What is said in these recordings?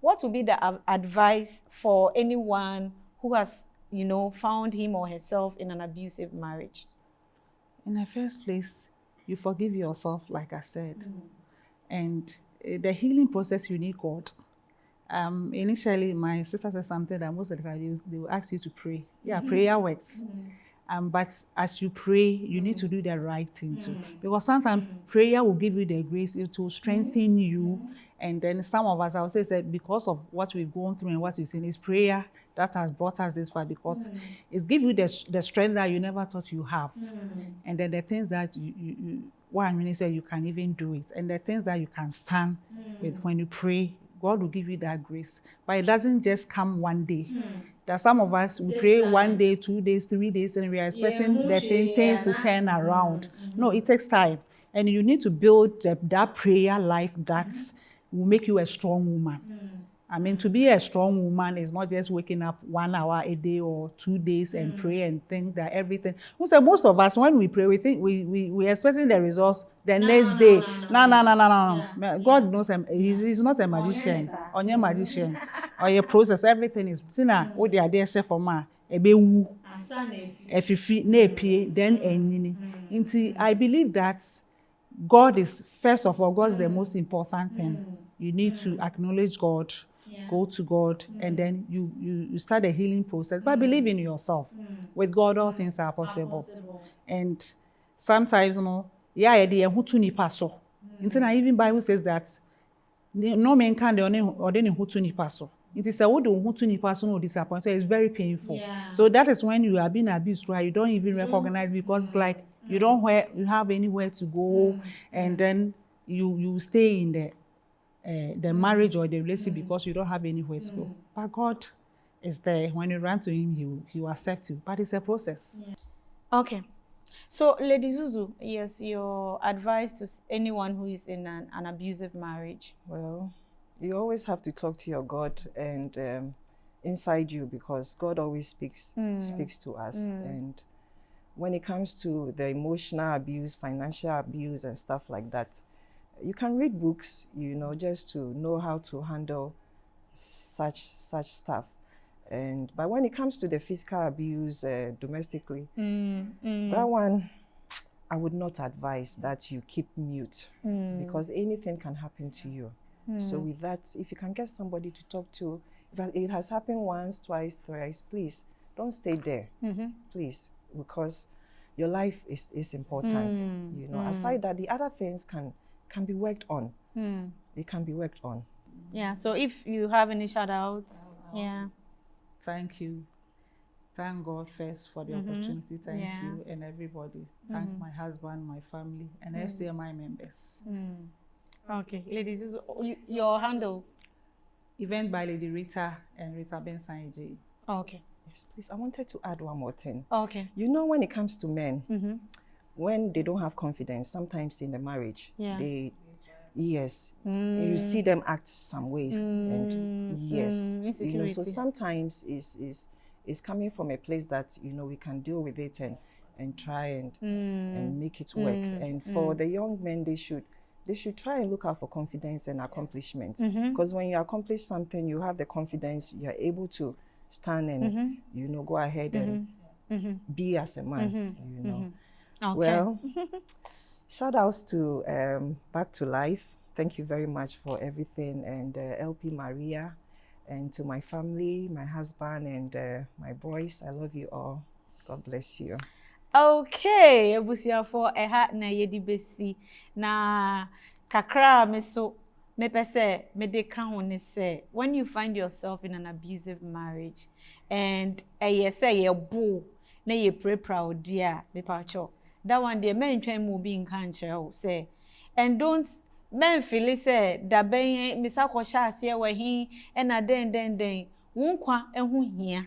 what would be the advice for anyone who has, you know, found him or herself in an abusive marriage? In the first place, you forgive yourself, like I said. And the healing process, you need God. Initially, my sister said something that most of the time they will ask you to pray. Yeah, prayer works. But as you pray, you need to do the right thing too. Because sometimes prayer will give you the grace, it will strengthen you. And then some of us, I would say, because of what we've gone through and what we've seen, is prayer that has brought us this far, because it's give you the strength that you never thought you have. And then the things that what I'm really saying, you can even do it. And the things that you can stand with when you pray, God will give you that grace. But it doesn't just come one day. That some of us, we pray 1 day, 2 days, 3 days, and we are expecting the things to turn around. No, it takes time. And you need to build that prayer life that will make you a strong woman. I mean, to be a strong woman is not just waking up 1 hour a day or 2 days and pray and think that everything. So most of us, when we pray, we think we're expecting the results the next day. No. God knows he's not a magician. Onye a magician. Or your process, everything is. Sina, what they are there for ma, ebe wu, efifi, ne pie, then enyini. I believe that God is, first of all, God is the most important thing. You need to acknowledge God, go to God, and then you start the healing process. But believe in yourself. With God, all things are possible. And sometimes, you know, who to nipa so. Even Bible says that no man can ordain who to nipa so. It is a wood who to nipa so no disappoint. So it's very painful. So that is when you are being abused, right? You don't even recognize, because it's like you have anywhere to go, and then you stay in the marriage or the relationship because you don't have anywhere to go. But God is there. When you run to him, he will accept you. But it's a process. Okay. So, Lady Zuzu, yes, your advice to anyone who is in an abusive marriage? Well, you always have to talk to your God and inside you, because God always speaks to us. And when it comes to the emotional abuse, financial abuse, and stuff like that, you can read books, you know, just to know how to handle such stuff. But when it comes to the physical abuse domestically, that one, I would not advise that you keep mute, because anything can happen to you. So with that, if you can get somebody to talk to, if it has happened once, twice, thrice, please don't stay there, please, because your life is important. You know, aside that, the other things can be worked on. It can be worked on. Yeah. So if you have any shout outs, yeah. Thank you. Thank God first for the opportunity. Thank you and everybody. Thank my husband, my family, and FCMI members. Okay, ladies, your handles. Event by Lady Rita and Rita Benson AJ. Okay. Yes, please. I wanted to add one more thing. Okay. You know, when it comes to men, when they don't have confidence, sometimes in the marriage, you see them act some ways, and you know, so sometimes is coming from a place that, you know, we can deal with it and try and make it work. And for the young men, they should try and look out for confidence and accomplishment, because when you accomplish something, you have the confidence, you are able to stand and you know, go ahead and be as a man, you know. Okay. Well, shout outs to Back to Life. Thank you very much for everything, and LP Maria, and to my family, my husband, and my boys. I love you all. God bless you. Okay, abusiafo eha na yedi besi na kakra me so me pese me de ka ho ne se, when you find yourself in an abusive marriage and say ye bo na ye pray proud dear me pacho, that one dey men twan mu bi nka nkyere say, and don't men feel say da ben me sa kwosha ase we hi na den wonkwa ehu hia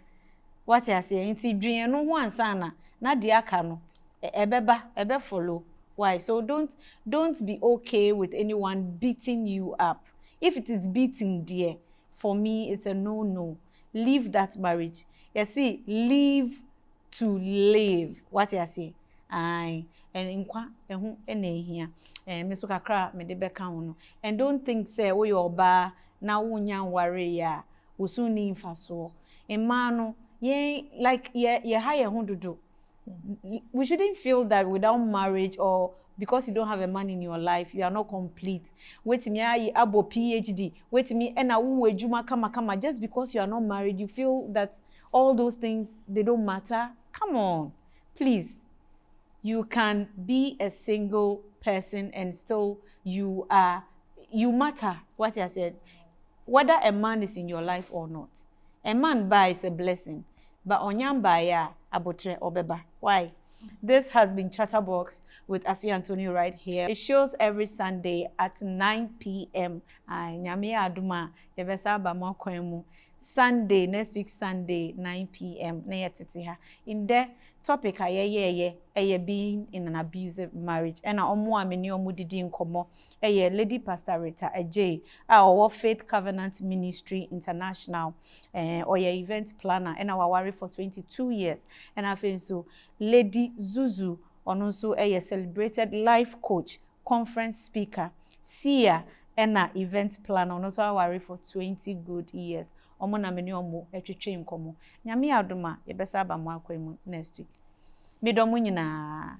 what you say nti dwen no ho ansa na de aka no ebe follow. Why? So don't be okay with anyone beating you up. If it is beating, dear, for me it's a no. Leave that marriage. You see, leave to live. What you say? Aye. And inkwa ehu ene hia. Me so kakra me de beka ho no. And don't think say wo your ba na wonya nware ya wosu ni mfaso emma no like ye ha ho dodo. We shouldn't feel that without marriage or because you don't have a man in your life, you are not complete. Wait me abo PhD. Wait me ena wo adwuma kama. Just because you are not married, you feel that all those things they don't matter. Come on, please. You can be a single person and still you matter. What I said, whether a man is in your life or not. A man by is a blessing, but onyam by abotre obeba. Why? This has been Chatterbox with Afi Antonio right here. It shows every Sunday at 9 p.m. Nyame aduma yebesa ba mo kwemu. Sunday, next week Sunday, 9 p.m. na yetete ha. In the topic being in an abusive marriage. And omo ameni omo didi nkomo Lady Pastor Rita Ej our Faith Covenant Ministry International event planner and our worry for 22 years. And I feel so Lady Zuzu also celebrated life coach, conference speaker, seer and event planner also worry for 20 good years. Omo na meni omo etwetwe nkomo. Nyame adoma yebesa ba mo akwemu next week. Medomu nyina.